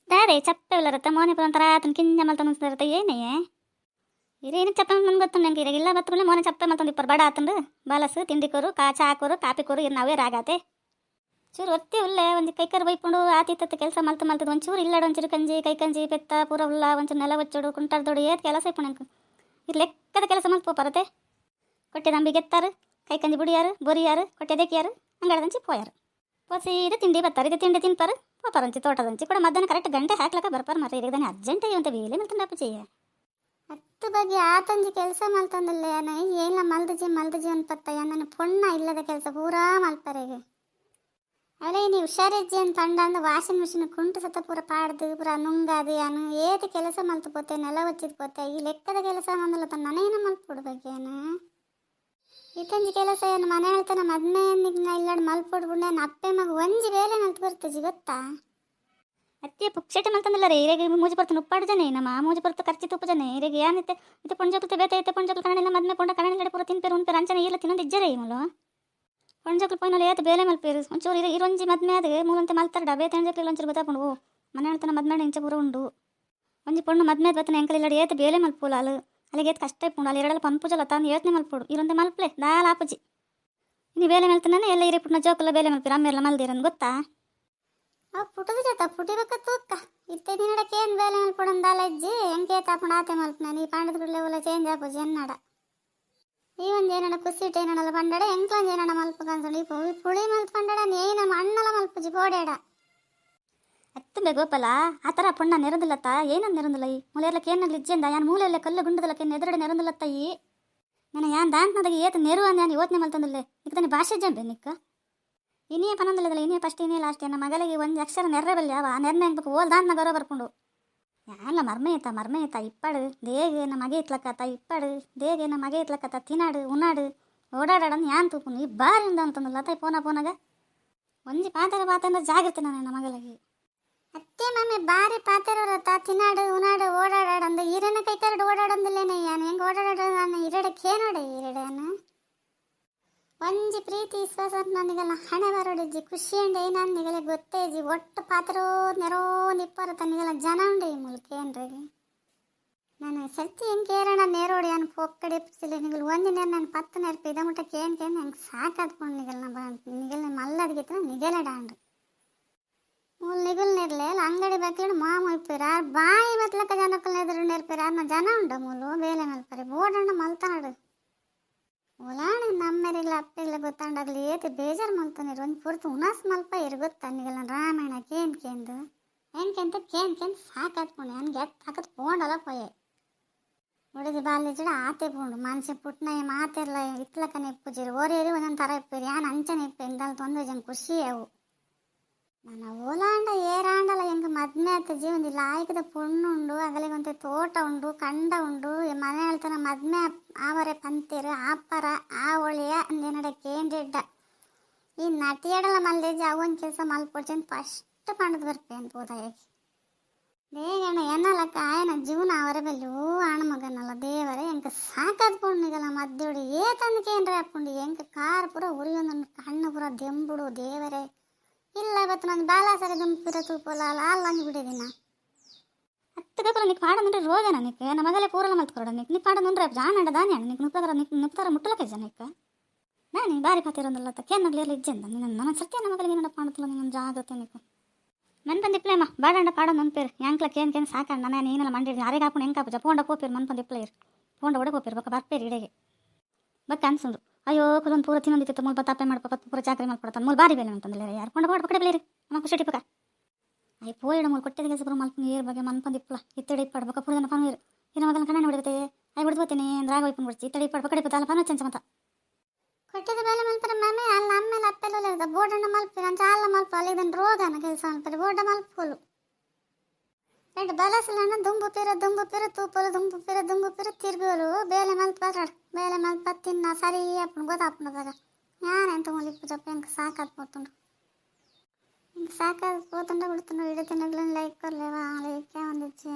ದಾರೆ ಚಪ್ಪೆ ಇಲ್ಲರತ್ತ ಮೋನೆ ಪುರಂತರ ಆತನ ಕಿಂಜ ಮಲ್ತೊಂದಿರತ್ತ ಏನೇ ಇರೇನು ಚಪ್ಪೆ ನನ್ಗೆ ಗೊತ್ತು ನಂಗೆ ಇಲ್ಲ ಬತ್ತುಗಳೇ ಮೋನೆ ಚಪ್ಪೆ ಮಲ್ತೊಂದಿಪ್ಪರು ಬಡ ಆತಂದು ಬಾಲಸು ತಿಂಡಿಕೋರು ಚಾಕೋರು ಕಾಪಿಕೋರು ಇನ್ನು ನಾವೇ ರಾಗಾತೆ ಚೂರು ಒತ್ತಿ ಉಳ್ಳೆ ಒಂದು ಕೈಕರು ಬೈಕೊಂಡು ಆತಿತ್ತ ಕೆಲಸ ಮಲ್ತದ ಒಂಚೂರು ಇಲ್ಲಾಡ ಒಂಚೂರು ಕಂಜಿ ಕೈಕಂಜಿ ಪೆತ್ತ ಪೂರ ಉಲ್ಲ ಒಂಚೂರು ನೆಲ ಒಚ್ಚೋಡು ಕುಂಟಾಡ್ದೋಡು ಏತ್ ಕೆಲಸ ಇಪ್ಪು ನಂಗೆ ಇದು ಲೆಕ್ಕದ ಕೆಲಸ ಮಲ್ತು ಪರತೆ ಕೊಟ್ಟೆ ದಂಬಿಗೆ ಎತ್ತಾರು ಕೈಕಂಜಿ ಬುಡಿಯಾರು ಬೊರಿಯಾರು ಕೊಟ್ಟೆ ದೇಕಿಯಾರು ಅಂಗಡದಂಚಿ ಪೋಯಾರು ಪೋಸಿದ ತಿಂಡಿ ಬರ್ತಾರೆ ಇದು ತಿಂಡಿ ತಿನ್ಪಾರು ಪೋಪಾರಂಚಿ ತೋಟದಂಚಿ ಕೂಡ ಮಧ್ಯಾಹ್ನ ಕರೆಕ್ಟ್ ಗಂಟೆ ಹಾಕ್ಲಕ್ಕ ಬರ್ಪಾರು ಮರ ಇರಿದಾನೆ ಅರ್ಜೆಂಟ್ ಅಂತ ಬೇಲೆ ಮಲ್ತಂಡಪ್ಪ ಚೆಯ್ಯ ಹತ್ತು ಬಗ್ಗೆ ಆತಂಜಿ ಕೆಲಸ ಮಲ್ತಂದಲ್ಲೇ ಏನ ಮಲ್ದಜಿ ಅನ್ಪತ್ತಯ್ಯ ನನ್ನ ಪೊಣ್ಣ ಇಲ್ಲದ ಕೆಲಸ ಪೂರಾ ಮಲ್ಪರೆಗೆ ಅವಳೇ ನೀವು ಹುಷಾರಜ್ಜಿ ಅಂತ ತಂಡ ಅಂದ ವಾಷಿಂಗ್ ಮಿಷಿನ್ ಕುಂಟು ಸತ್ತ ಪೂರ ಪಾಡ್ದು ಪೂರ ನುಂಗಾದು ಯಾನು ಏತು ಕೆಲಸ ಮಲ್ತು ಪೋತೆ ನೆಲ ಒಚ್ಚಿದ್ ಪೋತೆ ಈ ಲೆಕ್ಕದ ಕೆಲಸ ನಂದಲ್ಲ ತನ್ನ ನನಗೇನ ಮಲ್ಪೊಡ್ಬೇಕೇನು ಇತ್ತಂಜಿ ಕೆಲಸ ಏನು ಮನೆ ಹೇಳ್ತಾನೆ ಮದ್ಮೆ ಇಲ್ಲಾಡು ಮಲ್ಪೊಡ್ಬಿಡ್ನೆ ನನ್ನ ಅಪ್ಪೆ ಮಗ ಒಂಜಿ ಬೇಲೆ ಮಲ್ತು ಬರ್ತಜಿ ಗೊತ್ತಾ ಅತ್ತೆ ಪುಕ್ಷಟೆ ಮಲ್ತಂದಲ್ಲ ರೀ ಇರೆಗೆ ಮೂಜಿ ಬರ್ತಾನೆ ಉಪ್ಪಾಡು ಜನ ನಮ್ಮ ಮೂಜಿ ಬರ್ತಾ ಖರ್ಚಿ ತುಪ್ಪ ಜನ ಇರೆಗೆ ಏನಿತ್ತೆ ಇದು ಪೊಂಜೋಕ್ಲತೆ ಬೇತೆ ಐತೆ ಪೊಂಜೋಕ್ಲು ಕಣ್ಣೆಲ್ಲ ಮದ್ಮೆ ಕೊಂಡ ಕಣ್ಣೆಲ್ಲ ಪೂರ ತಿನ್ಪೇರು ಉಂಪೇರು ಅಂಚನೆ ಇಲ್ಲ ತಿನ್ನೋದು ಇಜ್ಜರೇ ಮೂಲು ಪೊಂಜೋಕ್ಲು ಪೊಯ್ನಲ್ಲಿ ಏತು ಬೇಲೆ ಮಲ್ಪೇರು ಒಂಚೂರು ಇರೊಂಜಿ ಮದ್ಮೆ ಅದು ಮೂಲಂತೆ ಮಲ್ತಾರ ಬೇತೆ ಅಂಜೋಕ್ಲಿಲ್ಲ ಒಂಚೂರು ಗೊತ್ತಾಕೊಂಡು ಮನೆ ಹೇಳ್ತಾನೆ ಮದ್ಮೆ ಇಂಚ ಪೂರ ಉಂಡು ಒಂಜಿ ಪೊಣ್ಣು ಮದ್ಮೆ ಬತ್ತಾನೆ ಎಂಕಲ್ ಇಲ್ಲಾಡಿ ಏತು ಬೇಲೆ ಮಲ್ಪೋಲ ಅಲ್ಲ ಅಲ್ಲಿಗೆ ಏತು ಕಷ್ಟ ಇಪ್ಪುಂಡು ಅಲ್ಲಿ ಎರಡಲ್ಲ ಪಂಪುಜಲ್ಲ ತಾನು ಯೋಚನೆ ಮಲ್ಪೋಡು ಇರೊಂದೆ ಮಲ್ಪಲೆ ದಾಲ ಆಪುಜಿ ಇನ್ನು ಬೇಲೆ ಮಲ್ತಾನೆ ಎಲ್ಲ ಇರಿ ಪುಟ್ನ ಜೋಕಲ್ಲ ಬೇಲೆ ಮಲ್ಪೇರು ಅಮ್ಮೆಲ್ಲ ಮಲ್ದಿರನ್ ಗೊತ್ತಾ ಪುಟದ ಜೊತೆ ಪುಟಿಬೇಕ ತೂಕ ಇತ್ತೆ ದಿನಡಕ್ಕೆ ಏನು ಬೇಲೆ ಮಲ್ಪೊಡನ್ ದಾಲ ಇಜ್ಜಿ ಎಂಕೆ ತಾಪುಂಡು ಆತೆ ಮಲ್ಪನ ನೀ ಪಾಂಡದ ಗುಡ್ಲೆ ಒಲ್ಲ ಚೇಂಜ್ ಆಪುಜಿ ಎನ್ನಡ ಈ ಒಂದು ಏನಣ್ಣ ಕುಸಿಟ್ಟು ಏನಣ್ಣಲ್ಲ ಪಂಡಡ ಎಂಕ್ಲಂಜ್ ಏನಣ್ಣ ಮಲ್ಪ ಕನ್ಸೊಂಡು ಈ ಪುಳಿ ಮಲ್ತು ಪಂಡಡ ನೇನ ಅಣ್ಣಲ್ಲ ಮಲ್ಪುಜಿ ಗೋಡೇಡ ಅತ್ತು ಬೇಗೋಪಲ್ಲ ಆ ಥರ ಪುಣ್ಣ ನೆರಂದಿಲ್ಲತ್ತ ಏನಂದು ನೆರಂದಿಲ್ಲ ಈ ಮೂಲೆಯರ್ಲಕ್ಕೆ ಏನಾಗಲಿ ಇಜ್ಜೆಂದ ಯಾನು ಮೂಲೆಯಲ್ಲ ಕಲ್ಲು ಗುಂಡದಲ್ಲಕ್ಕೆ ಎದುರುಗಡೆ ನೆರಂದಿಲ್ಲತ್ತ ಈ ನಾನು ಯಾನ್ ದಾಂಟ್ನದಾಗ ಏತು ನೆರು ಅಂದ ನಾನು ಯೋಚನೆ ಮಲ್ತಂದಿಲ್ಲೇ ನಿಕ್ತಾನೆ ಭಾಷೆ ಜಂಬೆ ನಿಕ್ಕ ಇನ್ನೇ ಪನಂದಿಲ್ಲದಲ್ಲ ಇನ್ನೇ ಫಸ್ಟ್ ಇನ್ನೇ ಲಾಸ್ಟ್ ನನ್ನ ಮಗಳಿಗೆ ಒಂದು ಅಕ್ಷರ ನೆರ್ರಬಲ್ಲಿ ಯಾವ ನೆರ್ನೆ ಹಂಗ್ಬೇಕು ಓಲ್ ದಾಂಟ್ನ ಗೌರವ ಬರ್ಕೊಂಡು ಯಾನ್ಲ ಮರ್ಮೆ ಐತ ಇಪ್ಪಾಡು ದೇಗೆ ನಮ್ಮ ಮಗೆ ಇತ್ಲಕ್ಕತ್ತ ಇಪ್ಪಾಡು ದೇಗೆ ನಮ್ಮ ಮಗೆ ಇತ್ಲಕ್ಕತ್ತ ತಿನ್ನಾಡು ಉಣ್ಣಾಡು ಓಡಾಡೋಣ ಯಾನ್ ತೂಪುನು ಈ ಬಾರಿಂದ ಅಂತಂದಲ್ಲ ಅತ್ತ ಪೋನಾಗ ಒಂಜಿ ಪಾತ್ರ ಜಾಗಿರ್ತೀನಿ ನಾನು ನನ್ನ ಮಗಳಿಗೆ ಅತ್ತೆ ಮಮ್ಮಿ ಬಾರಿ ಪಾತೆರವ್ರತ್ತ ತಿನ್ನಾಡು ಉನಾಡು ಓಡಾಡಂದು ಈರನ ಕೈಕರಡು ಓಡಾಡಂದಿಲ್ಲೇನೆ ಯಾನು ಹೆಂಗೆ ಓಡಾಡ ನಾನು ಇರಡಕ್ಕೆ ನೋಡೆ ಇರಡನು ಒಂಜಿ ಪ್ರೀತಿ ವಿಶ್ವಾಸ ನನಗೆಲ್ಲ ಹಣೆ ಬರೋಡಿಜ್ಜಿ ಖುಷಿ ಉಂಡೆ ನಾನು ನಿಗಲೆ ಗೊತ್ತೇ ಇಜ್ಜಿ ಒಟ್ಟು ಪಾತ್ರೋ ನೆರೋ ನಿಪ್ಪರ ತನಿಗೆಲ್ಲ ಜನ ಉಂಡೆ ಈ ಮೂಲಕ ಏನ್ರಿಗೆ ನಾನು ಸತ್ತಿ ಹೆಂಗೆ ಕೇರಣ ನೇರೋಡಿ ಅನ್ ಪೊಕ್ಕಡೆ ಎಪ್ಪಿಸಿಲ್ಲ ನಿಗಲು ಒಂದು ನೇರ ನಾನು 10 ನೆರಪು ಇದ ಮುಟ್ಟಕ್ಕೆ ಏನು ಹೆಂಗೆ ಸಾಕಾದ್ಕೊಂಡು ನಿಗಲ್ ಮಲ್ಲದಿಗಿತ್ತು ನಿಗಲೆ ಡಾಂಡ್ರಿ ಮೂಲ ನಿಗುಲ್ ನಿರ್ಲೆ ಅಂಗಡಿ ಬಕ್ಲಡು ಮಾಮ ಇಪ್ಪಿರ ಬಾಯಿ ಬತ್ಲಕ್ಕ ಜನಕ್ಕಲ್ ಎದುರು ನೆರ್ಪಿರ ಅನ್ನ ಜನ ಉಂಡ ಮೂಲು ಬೇಲೆ ಮಲ್ಪರಿ ಬೋಡಣ್ಣ ಮಲ್ತಾಡು ಒಲಾಣ ನಮ್ಮೆರಿಗ್ಲ ಅಪ್ಪಿಗ್ಲ ಗೊತ್ತಾಂಡಾಗ್ಲಿ ಏತಿ ಬೇಜಾರು ಮಲ್ತಾನಿರು ಒಂದು ಪುರ್ತು ಉನಾಸ್ ಮಲ್ಪ ಇರು ಗೊತ್ತಾ ನಿಗಲ್ಲ ರಾಮಾಯಣ ಕೇಂದು ಎಂಕೆಂತ ಕೇಂದ್ ಸಾಕಾತ್ಕೊಂಡು ನನ್ಗೆ ಎತ್ತು ಹಾಕತ್ ಪೋಂಡಲ್ಲ ಪೊಯೆ ಉಡಿದಿ ಬಾಲ್ಯ ಜಡ ಆತೆ ಪೋಂಡು ಮನುಷ್ಯ ಪುಟ್ನ ಮಾತಿರ್ಲ ಇತ್ಲಕ್ಕನೆ ಇಪ್ಪುಜಿರು ಓರೇರಿ ಒಂದೊಂದು ಥರ ಇಪ್ಪಿರಿ ಯಾನ್ ಅಂಚನೆ ಇಪ್ಪು ಎಂದಲ್ ತೊಂದ್ರೆ ಜನ ಖುಷಿ ಅವು ನನ್ನ ಓಲಾಂಡ ಏರಾಂಡಲ ಹೆಂಗೆ ಮದ್ಮೆ ಆತ ಜೀವನದಿಲ್ಲ ಆಯ್ಕದ ಪುಣ್ಣು ಉಂಡು ಅಗಲಿಗೊಂತೆ ತೋಟ ಉಂಡು ಕಂಡ ಉಂಡು ಮನೆ ಹೇಳ್ತಾನ ಮದ್ಮೆ ಆವರೆ ಪಂತಿರು ಆಪರ ಆ ಒಳಿಯ ಅಂದೇನಡ ಕೇಂದ್ರಿಡ್ಡ ಈ ನಟಿಯಡಲ ಮಲ್ಲೇಜಿ ಅವನ್ ಕೆಲಸ ಮಲ್ಪೊಡ್ಚಂದು ಫಸ್ಟ್ ಪಂಡದ ಬರ್ಪೆ ಅಂತ ಹೋದಾಯಕ್ಕೆ ಬೇಗಣ್ಣ ಎನ್ನಲಕ್ಕ ಆಯನ ಜೀವನ ಅವರ ಬಲ್ಲಿ ಆಣ ಮಗನಲ್ಲ ದೇವರೇ ಹೆಂಗೆ ಸಾಕಾದ ಪುಣ್ಣಿಗಲ್ಲ ಮದ್ದೊಡಿ ಏತಂದಕ್ಕೆ ಏನ್ರ ಹಾಕೊಂಡು ಹೆಂಗೆ ಕಾರ್ ಪುರ ಉರಿಯೊಂದು ಕಣ್ಣು ಪುರ ದೆಂಬುಡು ದೇವರೇ ಇಲ್ಲ ಇವತ್ತು ನಾನು ಬಾಲಾಸರಿ ದುಂಪಿರ ತೂಪಲ್ಲ ಅಲ್ಲಂಗೆ ಬಿಡಿದಿನ ಹತ್ತು ಬೇಕಲ್ಲ ನಿಕ್ ಪಾಡಂದ್ರೆ ರೋಗನ ನಿಕ್ಕೆ ನಮ್ಮ ಮಗಲೇ ಪೂರಲ್ಲ ಮಲ್ತ್ಕೊಡ ನಿಕ್ ಪಾಡಂದ್ರೆ ಜಾನಂಡ ದಾನಿ ಅಣ್ಣ ನಿಕ್ ನುಪ್ತಾರ ಮುಟ್ಟಲಕ್ಕೆ ಜನಕ್ಕೆ ನಾನು ಬಾರಿ ಪಾತಿರೋದಲ್ಲ ಕೇನಾಗ್ಲಿ ಎಲ್ಲ ಇಜ್ಜೆಂದ ನನ್ನ ಸತ್ಯ ನಮ್ಮ ಮಗಳಿಗೆ ಏನಪ್ಪ ಮಾಡತ್ತಲ್ಲ ನನ್ನ ಜಾಗ್ರತೆ ನಿಕ್ಕು ಮನ್ ಬಂದಿಪ್ಲೇಮ್ಮ ಬಾಡಂಡ ಪಾಡ ಮನ್ಪೇರು ಯಾಂಕ್ಲ ಕೇನ್ ಸಾಕಣ್ಣ ನಾನು ಏನೆಲ್ಲ ಮಂಡಿಡಿ ಯಾರಿಗೆ ಹಾಕೊಂಡು ಹೆಂಗೆ ಹಾಪುಜ ಪೋಂಡ ಪೋಪೇರು ಮನ್ ಬಂದಿಪ್ಲೇರು ಪೋಂಡ ಒಡೆ ಪೋಪೇರು ಬಕ್ಕ ಬರ್ಪೇರು ಇಡೆಗೆ ಬಕ್ಕ ಅನ್ಸಂದು ಅಯ್ಯೋ ಕುಲೊಂದು ಪೂರ ತಿನ್ನೊಂದಿತ್ತು ಮೂಲ ತಾಪೆ ಮಾಡ್ಪ ಪೂರ ಚಾಕರಿ ಮಾಡ್ಕೊಡ್ತಾನೆ ಮೂಲ ಬಾರಿ ಬೇಲೆ ಅಂತಂದಿಲ್ಲ ಯಾರು ಕೊಂಡ ಬಾಡ್ ಪಕಡೆ ಬೇರೆ ನಮ್ಮ ಖುಷಿ ಟಿಪಕ ಅಯ್ಯ ಪೋಯಿಡ ಮೂಲ ಕೊಟ್ಟೆ ಕೆಲಸ ಪೂರ ಮಲ್ಪ ನೀರು ಬಗ್ಗೆ ಮನ್ಪಂದಿಪ್ಪಲ ಇತ್ತಡಿ ಇಪ್ಪಡ್ಬೇಕ ಪೂರ ಜನ ಪನೀರು ಇನ್ನು ಮೊದಲ ಕಣ್ಣು ಹೊಡಿತೆ ಅಯ್ಯ ಬಿಡ್ಬೋತೀನಿ ಅಂದ್ರೆ ಆಗ ಹೋಯ್ಕೊಂಡು ಬಿಡ್ತಿ ಇತ್ತಡಿ ಇಪ್ಪಡ್ ಪಕಡೆ ಪತ್ತಲ್ಲ ಪನ ಚಂಚ ಮತ ಕೊಟ್ಟಿದ ಬೇಲೆ ಮಲ್ಪರ ಮಮ್ಮಿ ಅಲ್ಲ ಆಮೇಲೆ ಅಪ್ಪೆಲ್ಲ ಬೋರ್ಡಣ್ಣ ಮಲ್ಪಿ ಅಂತ ಅಲ್ಲ ಮಲ್ಪ ಅಲ್ಲಿ ಇದನ್ನು ರೋಗನ ಕೆಲಸ ಮಲ್ಪರಿ ಬೋರ್ಡ ಮಲ್ಪೋಲು రెండు బలసలన్న దుంపు పిర తూపులు దుంపు పిర తిరిగోలు ಬೇಲೆ ಮಲ್ಪಾಡ್ ಬೇಲೆ ಮಲ್ಪ ತಿನ್ನ ಸರಿ ಅಪ್ಪನ ಗೊತ್ತಾಪನದಾಗ ಯಾನೆಂತ ಮುಲಿಪ್ಪು ಚಪ್ಪ ಹೆಂಗೆ ಸಾಕಾದ್ పోతుండ్రు ఇంక సాకాదు పోతుండే కొడుతుండ్రు ఇడ తినగలని లైక్ లేవా లైక్ ఏమందిచ్చి